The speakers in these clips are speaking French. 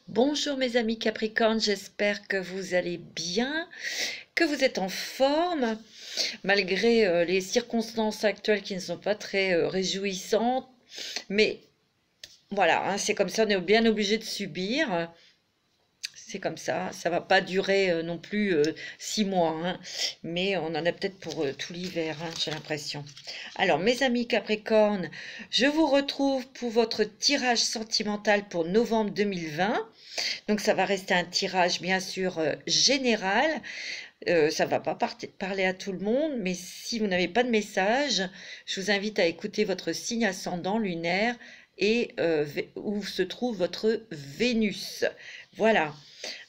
Bonjour mes amis Capricorne, j'espère que vous allez bien, que vous êtes en forme, malgré les circonstances actuelles qui ne sont pas très réjouissantes. Mais voilà, hein, c'est comme ça, on est bien obligé de subir. C'est comme ça va pas durer non plus 6 mois, hein, mais on en a peut-être pour tout l'hiver, hein, j'ai l'impression. Alors, mes amis Capricorne, je vous retrouve pour votre tirage sentimental pour novembre 2020. Donc, ça va rester un tirage, bien sûr, général. Ça ne va pas parler à tout le monde, mais si vous n'avez pas de message, je vous invite à écouter votre signe ascendant lunaire et où se trouve votre Vénus. Voilà.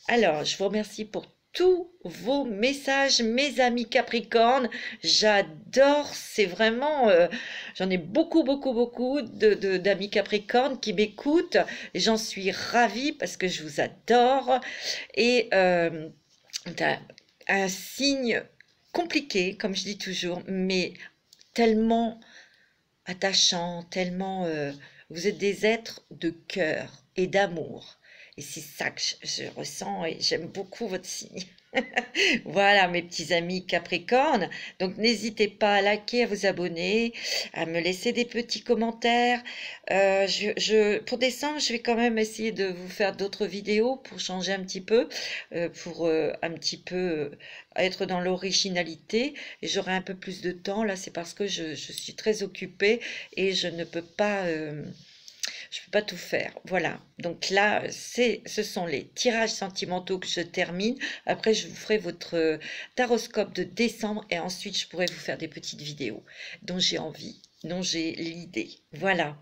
Alors, je vous remercie pour tous vos messages, mes amis Capricorne. J'adore, c'est vraiment, j'en ai beaucoup d'amis Capricorne qui m'écoutent. Et j'en suis ravie parce que je vous adore. Et un signe compliqué, comme je dis toujours, mais tellement attachant, tellement... vous êtes des êtres de cœur et d'amour. Et c'est ça que je ressens et j'aime beaucoup votre signe. Voilà mes petits amis Capricorne. Donc n'hésitez pas à liker, à vous abonner, à me laisser des petits commentaires. Pour décembre, je vais quand même essayer de vous faire d'autres vidéos pour changer un petit peu, pour un petit peu être dans l'originalité. Et j'aurai un peu plus de temps. Là, c'est parce que je suis très occupée et je ne peux pas... je ne peux pas tout faire. Voilà. Donc là, ce sont les tirages sentimentaux que je termine. Après, je vous ferai votre taroscope de décembre et ensuite, je pourrai vous faire des petites vidéos dont j'ai envie, dont j'ai l'idée. Voilà.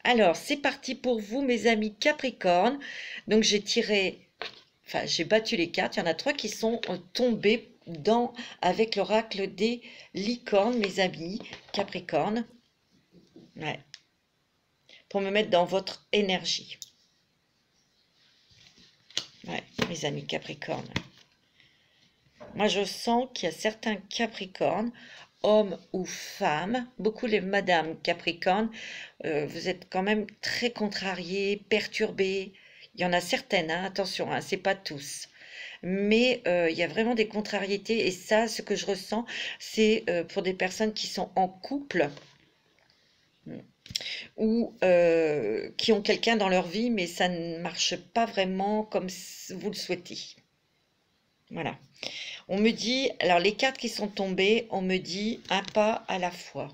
Alors, c'est parti pour vous, mes amis Capricorne. Donc, j'ai battu les cartes. Il y en a 3 qui sont tombées avec l'oracle des licornes, mes amis Capricorne. Ouais, pour me mettre dans votre énergie. Ouais, mes amis Capricorne. Moi, je sens qu'il y a certains Capricornes, hommes ou femmes, beaucoup les madames Capricorne, vous êtes quand même très contrariés, perturbés. Il y en a certaines, hein, attention, hein, c'est pas tous. Mais il y a vraiment des contrariétés et ça, ce que je ressens, c'est pour des personnes qui sont en couple ou qui ont quelqu'un dans leur vie, mais ça ne marche pas vraiment comme vous le souhaitez. Voilà. On me dit, alors les cartes qui sont tombées, on me dit un pas à la fois.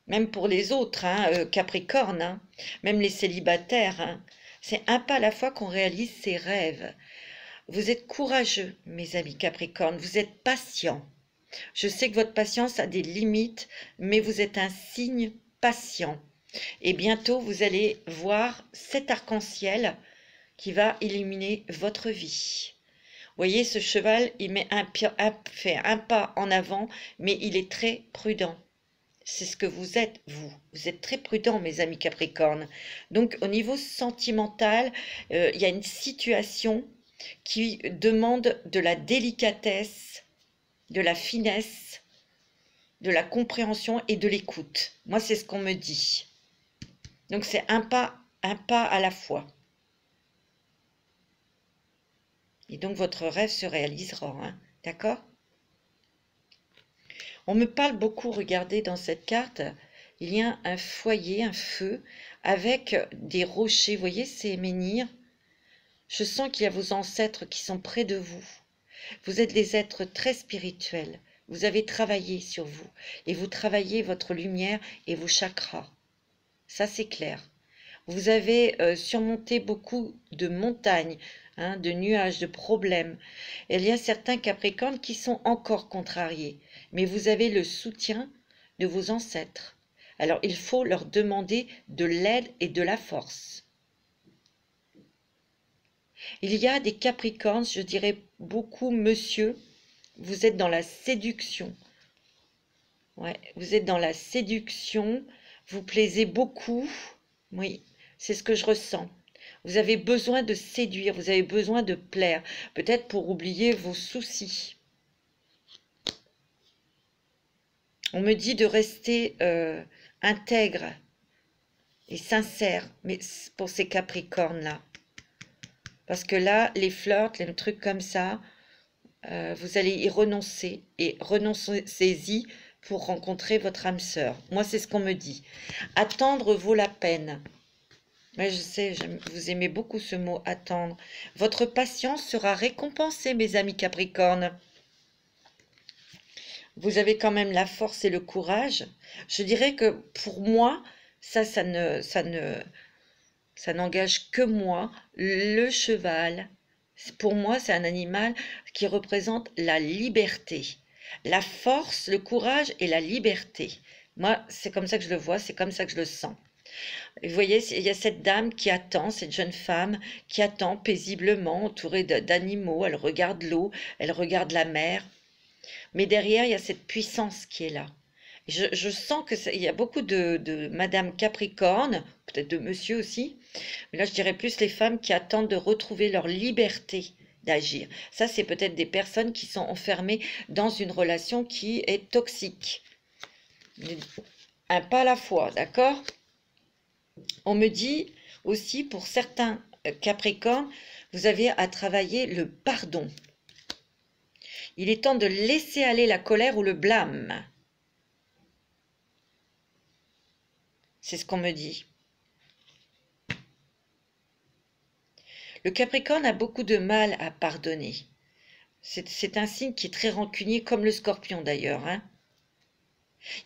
Même pour les autres, hein, Capricorne, hein, même les célibataires, hein, c'est un pas à la fois qu'on réalise ses rêves. Vous êtes courageux, mes amis Capricorne, vous êtes patients. Je sais que votre patience a des limites, mais vous êtes un signe patient. Et bientôt, vous allez voir cet arc-en-ciel qui va illuminer votre vie. Vous voyez, ce cheval, il fait un pas en avant, mais il est très prudent. C'est ce que vous êtes, vous. Vous êtes très prudent, mes amis Capricorne. Donc, au niveau sentimental, il y a une situation qui demande de la délicatesse, de la finesse, de la compréhension et de l'écoute. Moi, c'est ce qu'on me dit. Donc, c'est un pas à la fois. Et donc, votre rêve se réalisera, hein, d'accord? On me parle beaucoup, regardez dans cette carte, il y a un foyer, un feu, avec des rochers, vous voyez ces menhirs? Je sens qu'il y a vos ancêtres qui sont près de vous. Vous êtes des êtres très spirituels. Vous avez travaillé sur vous et vous travaillez votre lumière et vos chakras. Ça, c'est clair. Vous avez surmonté beaucoup de montagnes, hein, de nuages, de problèmes. Et il y a certains Capricornes qui sont encore contrariés, mais vous avez le soutien de vos ancêtres. Alors, il faut leur demander de l'aide et de la force. Il y a des Capricornes, je dirais beaucoup, monsieur, vous êtes dans la séduction. Ouais, vous êtes dans la séduction, vous plaisez beaucoup. Oui, c'est ce que je ressens. Vous avez besoin de séduire, vous avez besoin de plaire, peut-être pour oublier vos soucis. On me dit de rester intègre, et sincère, mais pour ces Capricornes-là. Parce que là, les flirts, les trucs comme ça, vous allez y renoncer. Et renoncez-y pour rencontrer votre âme sœur. Moi, c'est ce qu'on me dit. Attendre vaut la peine. Ouais, je sais, vous aimez beaucoup ce mot attendre. Votre patience sera récompensée, mes amis Capricornes. Vous avez quand même la force et le courage. Je dirais que pour moi, ça n'engage que moi. Le cheval, pour moi, c'est un animal qui représente la liberté, la force, le courage et la liberté. Moi, c'est comme ça que je le vois, c'est comme ça que je le sens. Vous voyez, il y a cette dame qui attend, cette jeune femme qui attend paisiblement, entourée d'animaux. Elle regarde l'eau, elle regarde la mer. Mais derrière, il y a cette puissance qui est là. Je sens qu'il y a beaucoup de Madame Capricorne, peut-être de Monsieur aussi, mais là je dirais plus les femmes qui attendent de retrouver leur liberté d'agir. Ça, c'est peut-être des personnes qui sont enfermées dans une relation qui est toxique. Un pas à la fois, d'accord? On me dit aussi, pour certains Capricornes, vous avez à travailler le pardon. Il est temps de laisser aller la colère ou le blâme. C'est ce qu'on me dit. Le Capricorne a beaucoup de mal à pardonner. C'est un signe qui est très rancunier, comme le Scorpion d'ailleurs. Hein.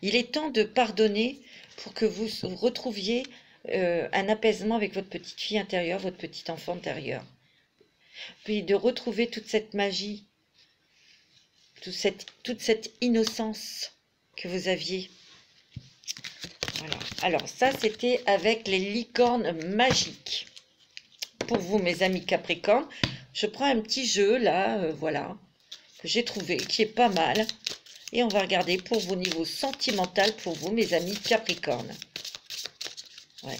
Il est temps de pardonner pour que vous retrouviez un apaisement avec votre petite fille intérieure, votre petit enfant intérieur. Puis de retrouver toute cette magie, toute cette innocence que vous aviez. Voilà. Alors ça, c'était avec les licornes magiques. Pour vous, mes amis Capricorne, je prends un petit jeu, là, voilà, que j'ai trouvé, qui est pas mal. Et on va regarder pour vous, niveau sentimental, pour vous, mes amis Capricorne. Ouais.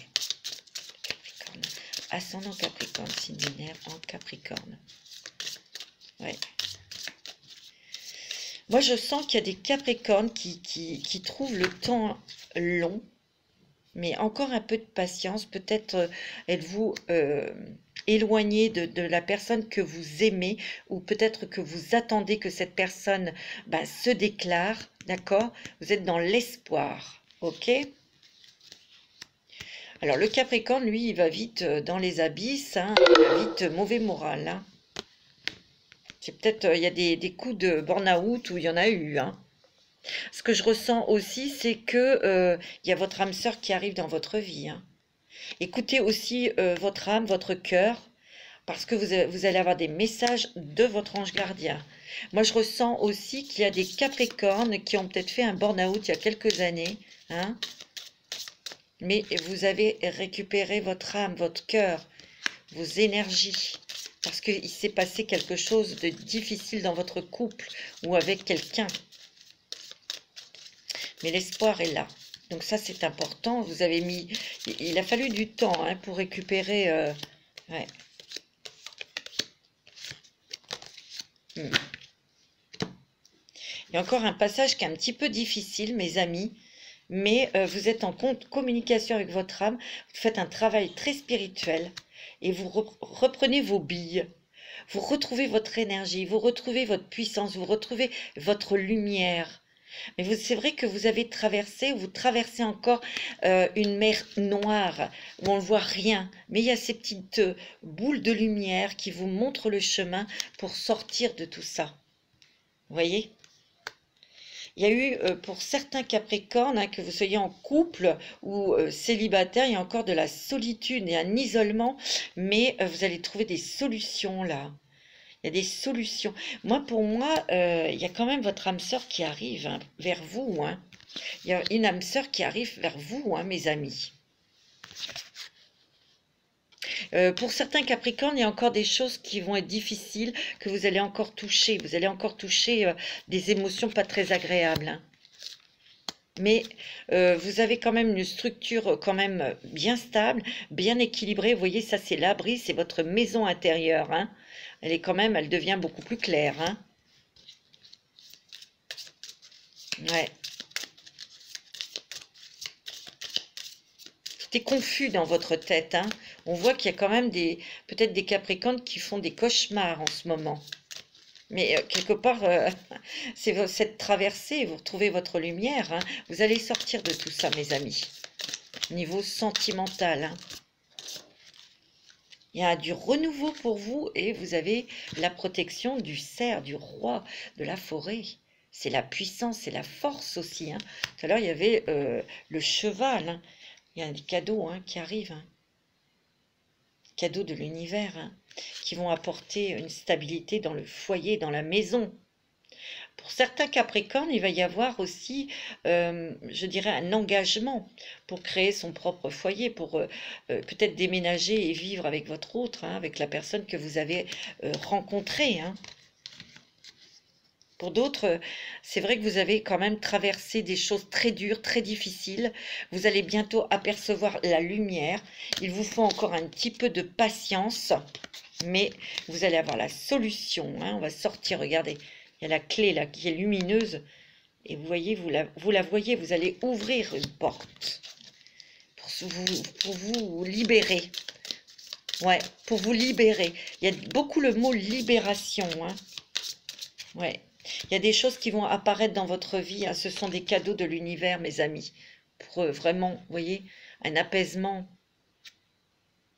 Capricorne. Ascendant Capricorne, signe lunaire en Capricorne. Ouais. Moi, je sens qu'il y a des Capricornes qui trouvent le temps long, mais encore un peu de patience. Peut-être êtes-vous éloigné de la personne que vous aimez, ou peut-être que vous attendez que cette personne se déclare, d'accord? Vous êtes dans l'espoir, ok? Alors, le Capricorne, lui, il va vite dans les abysses, hein, il va vite mauvais moral. Hein. C'est peut-être, il y a des coups de burn-out où il y en a eu. Hein. Ce que je ressens aussi, c'est que il y a votre âme sœur qui arrive dans votre vie. Hein. Écoutez aussi votre âme, votre cœur, parce que vous allez avoir des messages de votre ange gardien. Moi, je ressens aussi qu'il y a des Capricornes qui ont peut-être fait un burn-out il y a quelques années. Hein. Mais vous avez récupéré votre âme, votre cœur, vos énergies, parce qu'il s'est passé quelque chose de difficile dans votre couple ou avec quelqu'un. Mais l'espoir est là. Donc ça, c'est important. Vous avez mis... Il a fallu du temps hein, pour récupérer... ouais. Il y a encore un passage qui est un petit peu difficile, mes amis. Mais vous êtes en communication avec votre âme. Vous faites un travail très spirituel. Et vous reprenez vos billes. Vous retrouvez votre énergie. Vous retrouvez votre puissance. Vous retrouvez votre lumière. Mais c'est vrai que vous avez traversé, vous traversez encore une mer noire où on ne voit rien. Mais il y a ces petites boules de lumière qui vous montrent le chemin pour sortir de tout ça. Vous voyez? Il y a eu, pour certains Capricornes, hein, que vous soyez en couple ou célibataire, il y a encore de la solitude et un isolement. Mais vous allez trouver des solutions là. Il y a des solutions. Moi, pour moi, il y a quand même votre âme sœur qui arrive hein, vers vous. Hein. Il y a une âme sœur qui arrive vers vous, hein, mes amis. Pour certains Capricornes, il y a encore des choses qui vont être difficiles, que vous allez encore toucher. Vous allez encore toucher des émotions pas très agréables. Hein. Mais vous avez quand même une structure quand même bien stable, bien équilibrée. Vous voyez, ça c'est l'abri, c'est votre maison intérieure. Hein. Elle est quand même, elle devient beaucoup plus claire. Hein. Ouais. Tout est confus dans votre tête, hein. On voit qu'il y a quand même peut-être des Capricornes qui font des cauchemars en ce moment. Mais quelque part, c'est cette traversée, vous retrouvez votre lumière, hein. Vous allez sortir de tout ça, mes amis. Niveau sentimental, hein. Il y a du renouveau pour vous et vous avez la protection du cerf, du roi, de la forêt. C'est la puissance, c'est la force aussi, hein. Tout à l'heure, il y avait le cheval, hein. Il y a des cadeaux, hein, qui arrivent, hein. Cadeaux de l'univers, hein, qui vont apporter une stabilité dans le foyer, dans la maison. Pour certains Capricornes, il va y avoir aussi, je dirais, un engagement pour créer son propre foyer, pour peut-être déménager et vivre avec votre autre, hein, avec la personne que vous avez rencontrée, hein. Pour d'autres, c'est vrai que vous avez quand même traversé des choses très dures, très difficiles. Vous allez bientôt apercevoir la lumière. Il vous faut encore un petit peu de patience, mais vous allez avoir la solution, hein. On va sortir, regardez, il y a la clé là qui est lumineuse. Et vous voyez, vous la voyez, vous allez ouvrir une porte pour vous libérer. Ouais, pour vous libérer. Il y a beaucoup le mot libération, hein. Ouais. Il y a des choses qui vont apparaître dans votre vie, hein. Ce sont des cadeaux de l'univers, mes amis. Pour vraiment, vous voyez, un apaisement,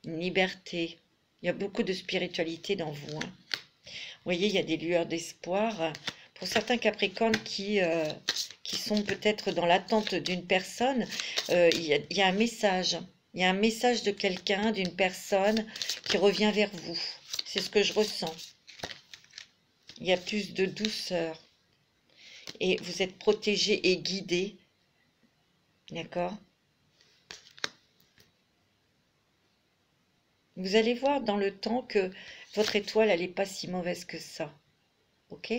une liberté. Il y a beaucoup de spiritualité dans vous, hein. Vous voyez, il y a des lueurs d'espoir. Pour certains Capricornes qui sont peut-être dans l'attente d'une personne, il y a un message. Il y a un message de quelqu'un, d'une personne qui revient vers vous. C'est ce que je ressens. Il y a plus de douceur. Et vous êtes protégé et guidé. D'accord? Vous allez voir dans le temps que votre étoile, elle n'est pas si mauvaise que ça. Ok?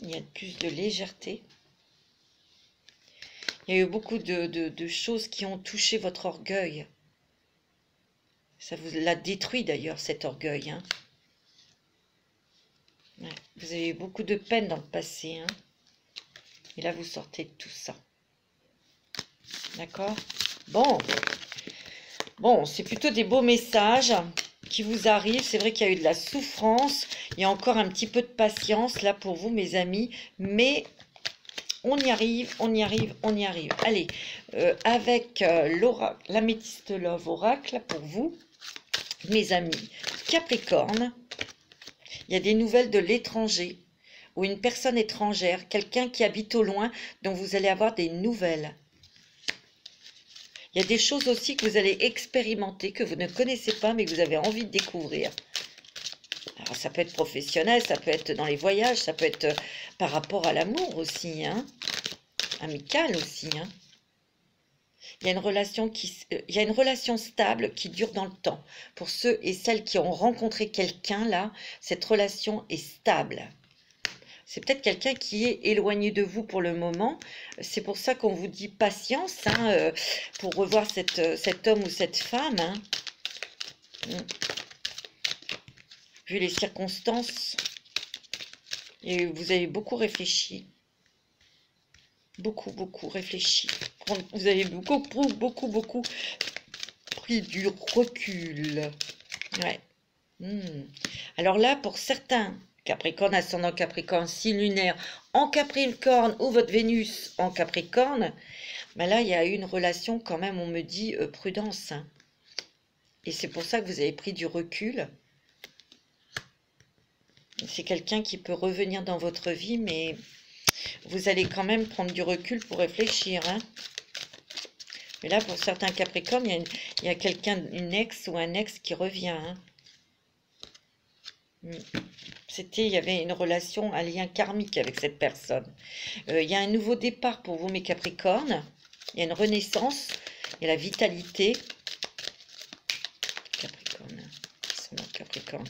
Il y a plus de légèreté. Il y a eu beaucoup de choses qui ont touché votre orgueil. Ça vous l'a détruit d'ailleurs, cet orgueil, hein. Ouais. Vous avez eu beaucoup de peine dans le passé, hein. Et là, vous sortez de tout ça. D'accord? Bon, c'est plutôt des beaux messages qui vous arrivent. C'est vrai qu'il y a eu de la souffrance. Il y a encore un petit peu de patience là pour vous, mes amis. Mais on y arrive, on y arrive, on y arrive. Allez, avec l'oracle, l'améthyste love oracle pour vous, mes amis. Capricorne, il y a des nouvelles de l'étranger ou une personne étrangère, quelqu'un qui habite au loin, dont vous allez avoir des nouvelles. Il y a des choses aussi que vous allez expérimenter, que vous ne connaissez pas, mais que vous avez envie de découvrir. Alors, ça peut être professionnel, ça peut être dans les voyages, ça peut être par rapport à l'amour aussi, hein. Amical aussi, hein. Il y a une relation stable qui dure dans le temps. Pour ceux et celles qui ont rencontré quelqu'un, là, cette relation est stable. C'est peut-être quelqu'un qui est éloigné de vous pour le moment. C'est pour ça qu'on vous dit patience, hein, pour revoir cet homme ou cette femme, hein. Vu les circonstances, et vous avez beaucoup réfléchi. Beaucoup réfléchi. Vous avez beaucoup pris du recul. Ouais. Alors là, pour certains Capricorne, ascendant Capricorne, signe lunaire en Capricorne ou votre Vénus en Capricorne, ben là, il y a eu une relation quand même, on me dit, prudence, hein. Et c'est pour ça que vous avez pris du recul. C'est quelqu'un qui peut revenir dans votre vie, mais vous allez quand même prendre du recul pour réfléchir, hein. Mais là, pour certains Capricornes, il y a quelqu'un, une ex ou un ex qui revient, hein. Il y avait une relation, un lien karmique avec cette personne. Il y a un nouveau départ pour vous, mes Capricornes. Il y a une renaissance, il y a la vitalité. Capricorne, Capricorne.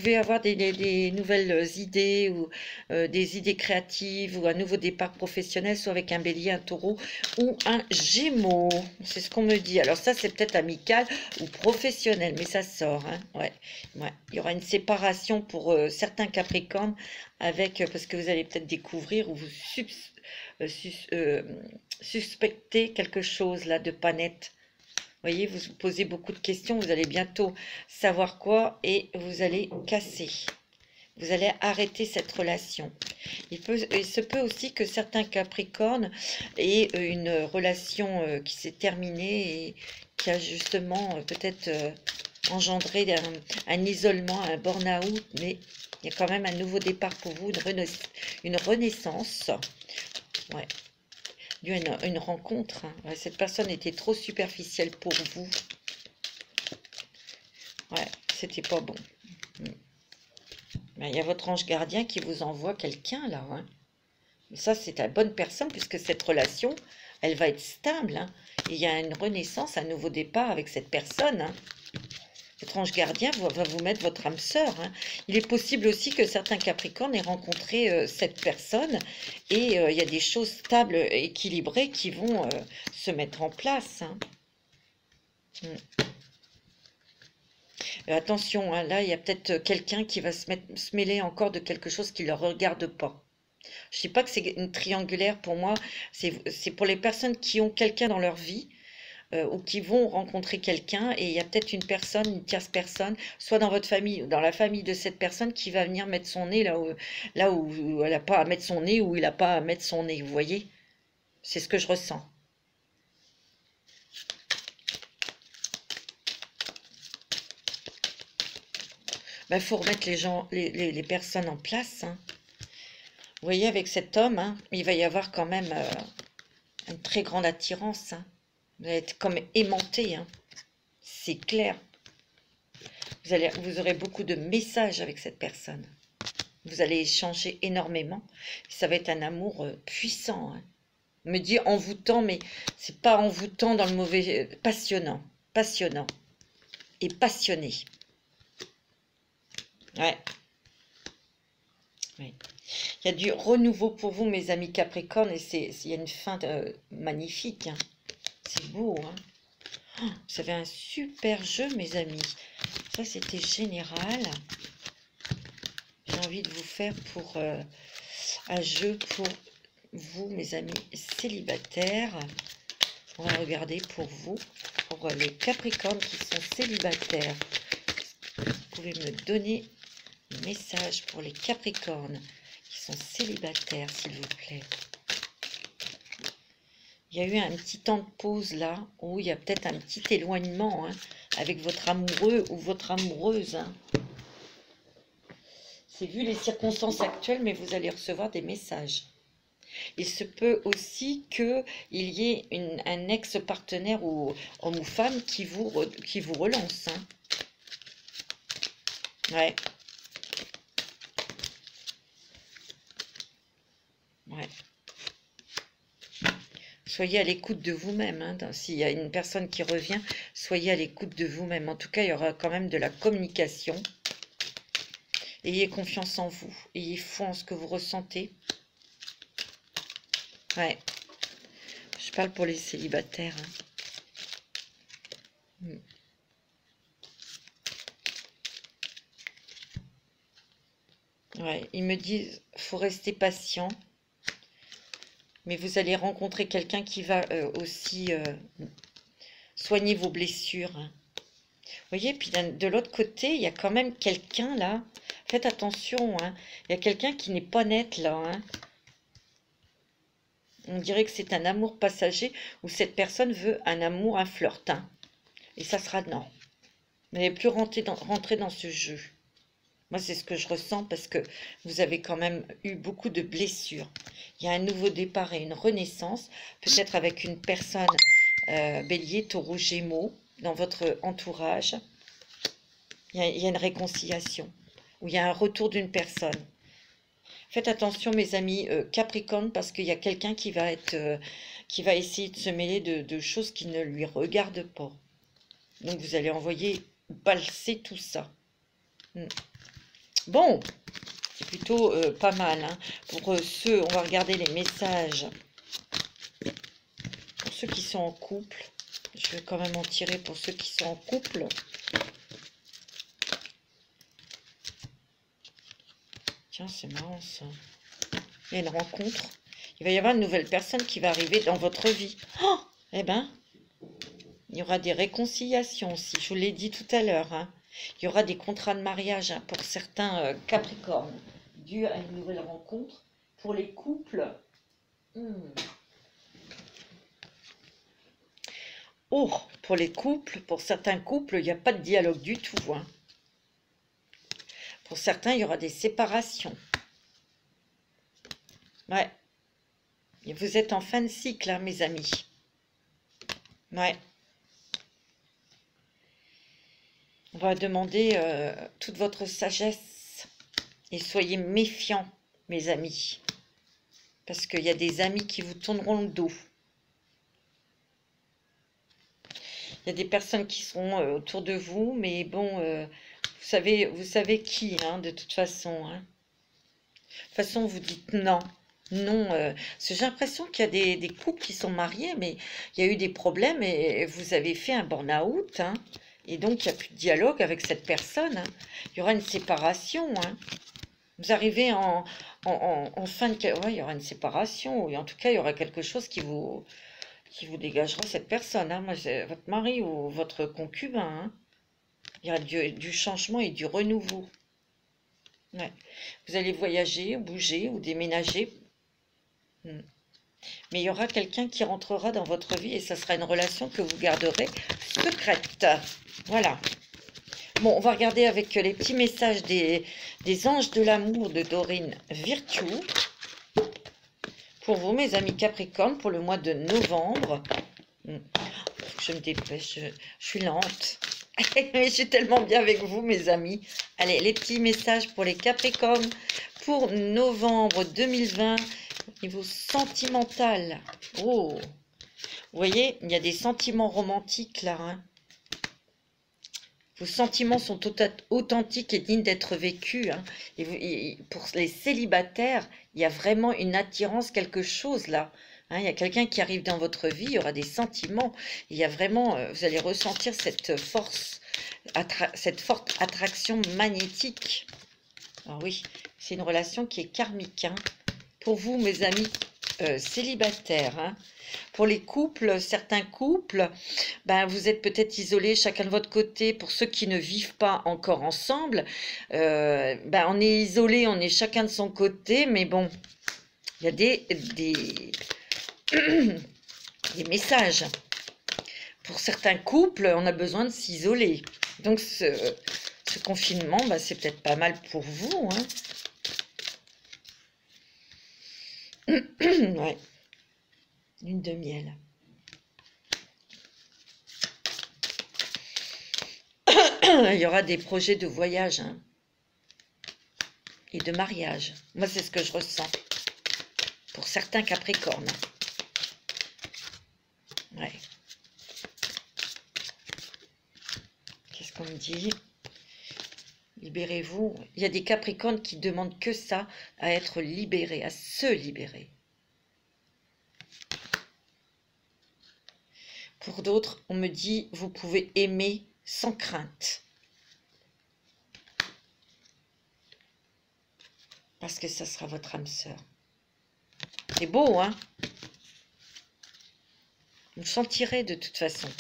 pouvez avoir des nouvelles idées ou des idées créatives ou un nouveau départ professionnel, soit avec un bélier, un taureau ou un gémeaux. C'est ce qu'on me dit. Alors ça, c'est peut-être amical ou professionnel, mais ça sort. Hein. Ouais. Ouais. Il y aura une séparation pour certains capricornes avec, parce que vous allez peut-être découvrir ou vous suspecter quelque chose là de pas net. Voyez, vous vous posez beaucoup de questions, vous allez bientôt savoir quoi et vous allez casser. Vous allez arrêter cette relation. Il se peut aussi que certains Capricornes aient une relation qui s'est terminée et qui a justement peut-être engendré un isolement, un burn-out, mais il y a quand même un nouveau départ pour vous, une renaissance. Ouais. Une rencontre. Hein. Ouais, cette personne était trop superficielle pour vous. Ouais, c'était pas bon. Il y a votre ange gardien qui vous envoie quelqu'un là. Hein. Mais ça, c'est la bonne personne puisque cette relation, elle va être stable. Hein. Et il y a une renaissance, un nouveau départ avec cette personne. Hein. Votre ange gardien va vous mettre votre âme sœur. Hein. Il est possible aussi que certains Capricornes aient rencontré cette personne et il y a des choses stables, équilibrées qui vont se mettre en place. Hein. Attention, hein, là, il y a peut-être quelqu'un qui va se mêler encore de quelque chose qui ne le regarde pas. Je ne dis pas que c'est une triangulaire pour moi, c'est pour les personnes qui ont quelqu'un dans leur vie. Ou qui vont rencontrer quelqu'un et il y a peut-être une personne, une tierce personne, soit dans votre famille ou dans la famille de cette personne qui va venir mettre son nez là où elle n'a pas à mettre son nez, où il n'a pas à mettre son nez, vous voyez? C'est ce que je ressens. Il faut remettre les gens, les personnes en place. Hein. Vous voyez, avec cet homme, hein, il va y avoir quand même une très grande attirance. Hein. Vous allez être comme aimanté, hein. C'est clair. Vous aurez beaucoup de messages avec cette personne. Vous allez échanger énormément. Ça va être un amour puissant. Hein. On me dit envoûtant, mais c'est pas envoûtant dans le mauvais... passionnant. Passionnant. Et passionné. Ouais. Oui. Il y a du renouveau pour vous, mes amis Capricorne, et il y a une fin magnifique. Hein. C'est beau, hein. Oh, vous avez un super jeu, mes amis. Ça, c'était général. J'ai envie de vous faire pour un jeu pour vous, mes amis célibataires. On va regarder pour vous, pour les Capricornes qui sont célibataires. Vous pouvez me donner un message pour les Capricornes qui sont célibataires, s'il vous plaît. Il y a eu un petit temps de pause là, où il y a peut-être un petit éloignement hein, avec votre amoureux ou votre amoureuse. Hein. C'est vu les circonstances actuelles, mais vous allez recevoir des messages. Il se peut aussi qu'il y ait un ex-partenaire ou homme ou femme qui vous relance. Hein. Ouais. Ouais. Soyez à l'écoute de vous-même. Hein. S'il y a une personne qui revient, soyez à l'écoute de vous-même. En tout cas, il y aura quand même de la communication. Ayez confiance en vous. Ayez foi en ce que vous ressentez. Ouais. Je parle pour les célibataires. Hein. Ouais. Ils me disent, faut rester patient. Mais vous allez rencontrer quelqu'un qui va aussi soigner vos blessures. Hein. Vous voyez, puis de l'autre côté, il y a quand même quelqu'un là. Faites attention, hein. Il y a quelqu'un qui n'est pas net là. Hein. On dirait que c'est un amour passager où cette personne veut un amour, un flirt. Hein. Et ça sera non. Vous n'allez plus rentrer dans ce jeu. Moi, c'est ce que je ressens parce que vous avez quand même eu beaucoup de blessures. Il y a un nouveau départ et une renaissance, peut-être avec une personne bélier, taureau, gémeaux, dans votre entourage. Il y a une réconciliation, ou il y a un retour d'une personne. Faites attention, mes amis Capricorne, parce qu'il y a quelqu'un qui va essayer de se mêler de choses qui ne lui regardent pas. Donc, vous allez envoyer balser tout ça. Bon, c'est plutôt pas mal. Hein. Pour ceux, on va regarder les messages. Pour ceux qui sont en couple, je vais quand même en tirer pour ceux qui sont en couple. Tiens, c'est marrant ça. Il y a une rencontre. Il va y avoir une nouvelle personne qui va arriver dans votre vie. Oh, eh ben, il y aura des réconciliations aussi. Je vous l'ai dit tout à l'heure. Hein. Il y aura des contrats de mariage hein, pour certains Capricornes, dû à une nouvelle rencontre. Pour les couples, oh, pour les couples, pour certains couples, il n'y a pas de dialogue du tout. Hein. Pour certains, il y aura des séparations. Ouais. Et vous êtes en fin de cycle, hein, mes amis. Ouais. On va demander toute votre sagesse. Et soyez méfiants, mes amis. Parce qu'il y a des amis qui vous tourneront le dos. Il y a des personnes qui seront autour de vous, mais bon, vous savez qui, hein, de toute façon. Hein. De toute façon, vous dites non. Non, parce que j'ai l'impression qu'il y a des couples qui sont mariés, mais il y a eu des problèmes et vous avez fait un burn-out. Hein, et donc, il n'y a plus de dialogue avec cette personne. Hein. Il y aura une séparation. Hein. Vous arrivez en fin de... Ouais, il y aura une séparation. Et en tout cas, il y aura quelque chose qui vous dégagera cette personne. Hein. Moi, c'est votre mari ou votre concubin. Hein. Il y aura du changement et du renouveau. Ouais. Vous allez voyager, bouger ou déménager. Mais il y aura quelqu'un qui rentrera dans votre vie et ça sera une relation que vous garderez secrète. Voilà. Bon, on va regarder avec les petits messages des anges de l'amour de Dorine Virtue. Pour vous, mes amis Capricorne, pour le mois de novembre. Je me dépêche, je suis lente. Mais je suis tellement bien avec vous, mes amis. Allez, les petits messages pour les Capricornes pour novembre 2020. Niveau sentimental. Oh, vous voyez, il y a des sentiments romantiques là. Hein. Vos sentiments sont authentiques et dignes d'être vécus. Hein. Et pour les célibataires, il y a vraiment une attirance, quelque chose là. Hein, il y a quelqu'un qui arrive dans votre vie, il y aura des sentiments. Il y a vraiment, vous allez ressentir cette force, cette forte attraction magnétique. Alors oui, c'est une relation qui est karmique. Hein. Pour vous, mes amis célibataires, hein. Pour les couples, certains couples, ben, vous êtes peut-être isolés chacun de votre côté. Pour ceux qui ne vivent pas encore ensemble, ben, on est isolés, on est chacun de son côté, mais bon, il y a des messages. Pour certains couples, on a besoin de s'isoler. Donc, ce confinement, ben, c'est peut-être pas mal pour vous, hein. Ouais. Lune de miel. Il y aura des projets de voyage hein, et de mariage. Moi, c'est ce que je ressens. Pour certains Capricornes. Ouais. Qu'est-ce qu'on me dit? Libérez-vous. Il y a des Capricornes qui demandent que ça, à être libérés, à se libérer. Pour d'autres, on me dit, vous pouvez aimer sans crainte. Parce que ça sera votre âme sœur. C'est beau, hein? Vous le sentirez de toute façon.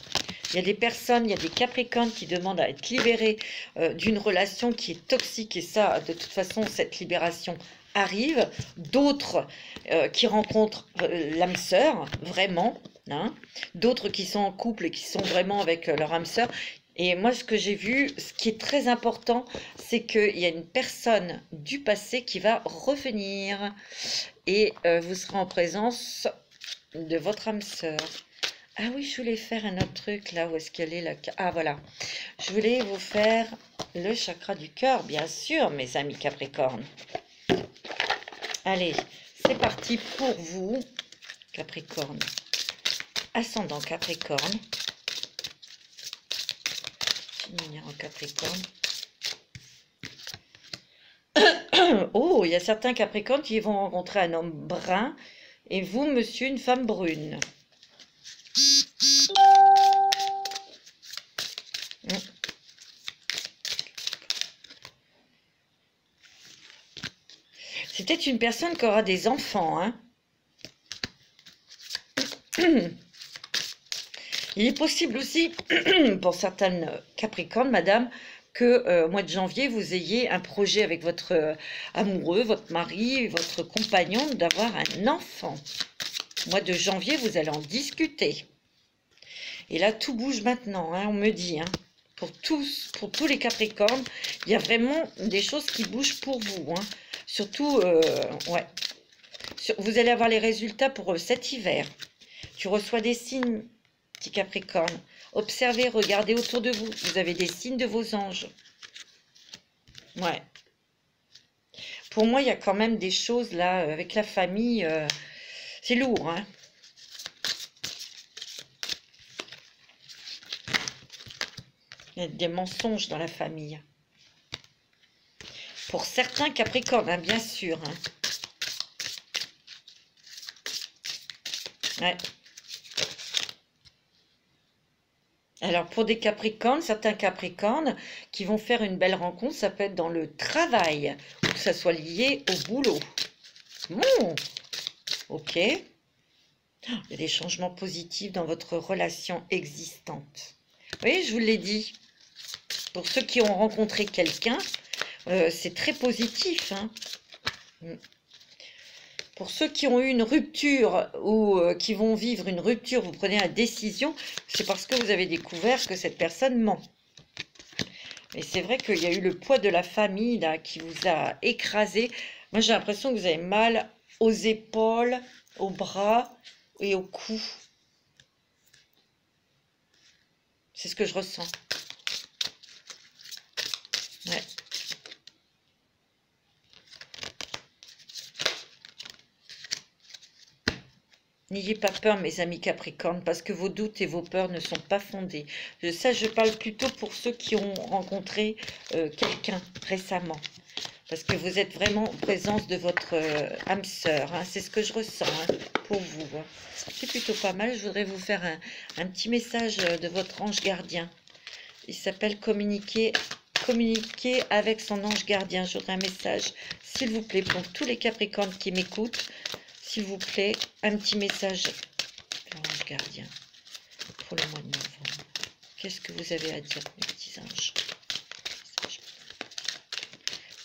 Il y a des personnes, il y a des Capricornes qui demandent à être libérés d'une relation qui est toxique. Et ça, de toute façon, cette libération arrive. D'autres qui rencontrent l'âme sœur, vraiment. Hein. D'autres qui sont en couple et qui sont vraiment avec leur âme sœur. Et moi, ce que j'ai vu, ce qui est très important, c'est qu'il y a une personne du passé qui va revenir. Et vous serez en présence de votre âme sœur. Ah oui, je voulais faire un autre truc, là, où est-ce qu'elle est, là? Ah, voilà. Je voulais vous faire le chakra du cœur, bien sûr, mes amis Capricorne. Allez, c'est parti pour vous, Capricorne. Ascendant Capricorne. Lumière en Capricorne. Oh, il y a certains Capricornes qui vont rencontrer un homme brun et vous, monsieur, une femme brune. C'est peut-être une personne qui aura des enfants, hein. Il est possible aussi, pour certaines Capricornes, madame, que au mois de janvier, vous ayez un projet avec votre amoureux, votre mari, votre compagnon, d'avoir un enfant. Au mois de janvier, vous allez en discuter. Et là, tout bouge maintenant, hein, on me dit. Hein. Pour tous les Capricornes, il y a vraiment des choses qui bougent pour vous. Hein. Surtout, ouais. Vous allez avoir les résultats pour cet hiver. Tu reçois des signes, petit Capricorne. Observez, regardez autour de vous. Vous avez des signes de vos anges. Ouais. Pour moi, il y a quand même des choses là, avec la famille. C'est lourd, hein. Il y a des mensonges dans la famille. Pour certains Capricornes, hein, bien sûr. Hein. Ouais. Alors, pour des Capricornes, certains Capricornes qui vont faire une belle rencontre, ça peut être dans le travail, ou que ça soit lié au boulot. Ok. Il y a des changements positifs dans votre relation existante. Oui, je vous l'ai dit. Pour ceux qui ont rencontré quelqu'un, c'est très positif. Hein. Pour ceux qui ont eu une rupture ou qui vont vivre une rupture, vous prenez la décision, c'est parce que vous avez découvert que cette personne ment. Et c'est vrai qu'il y a eu le poids de la famille là, qui vous a écrasé. Moi, j'ai l'impression que vous avez mal aux épaules, aux bras et au cou. C'est ce que je ressens. Ouais. N'ayez pas peur, mes amis Capricornes, parce que vos doutes et vos peurs ne sont pas fondés. Ça, je parle plutôt pour ceux qui ont rencontré quelqu'un récemment. Parce que vous êtes vraiment en présence de votre âme sœur. Hein. C'est ce que je ressens hein, pour vous. Hein. C'est plutôt pas mal. Je voudrais vous faire un petit message de votre ange gardien. Il s'appelle communiquer avec son ange gardien. Je voudrais un message, s'il vous plaît, pour tous les Capricornes qui m'écoutent. S'il vous plaît, un petit message de l'ange gardien pour le mois de novembre. Qu'est-ce que vous avez à dire, mes petits anges?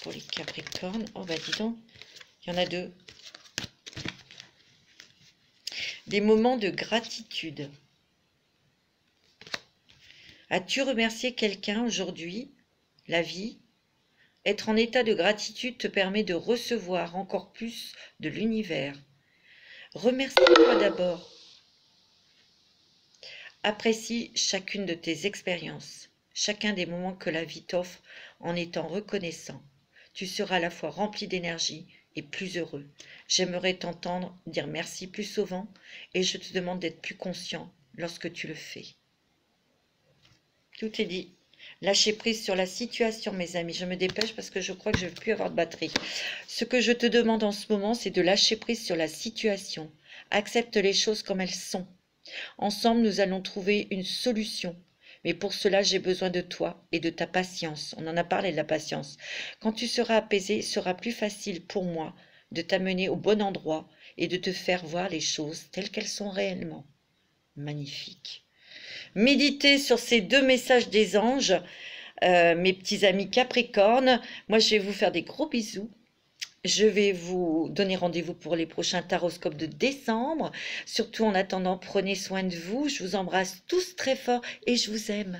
Pour les Capricornes, oh bah dis donc, il y en a deux. Des moments de gratitude. As-tu remercié quelqu'un aujourd'hui? La vie? Être en état de gratitude te permet de recevoir encore plus de l'univers. Remercie-toi d'abord. Apprécie chacune de tes expériences, chacun des moments que la vie t'offre en étant reconnaissant. Tu seras à la fois rempli d'énergie et plus heureux. J'aimerais t'entendre dire merci plus souvent et je te demande d'être plus conscient lorsque tu le fais. Tout est dit. Lâchez prise sur la situation, mes amis. Je me dépêche parce que je crois que je ne vais plus avoir de batterie. Ce que je te demande en ce moment, c'est de lâcher prise sur la situation. Accepte les choses comme elles sont. Ensemble, nous allons trouver une solution. Mais pour cela, j'ai besoin de toi et de ta patience. On en a parlé de la patience. Quand tu seras apaisé, il sera plus facile pour moi de t'amener au bon endroit et de te faire voir les choses telles qu'elles sont réellement. Magnifique. Méditez sur ces deux messages des anges, mes petits amis Capricorne. Moi, je vais vous faire des gros bisous. Je vais vous donner rendez-vous pour les prochains taroscopes de décembre. Surtout en attendant, prenez soin de vous. Je vous embrasse tous très fort et je vous aime.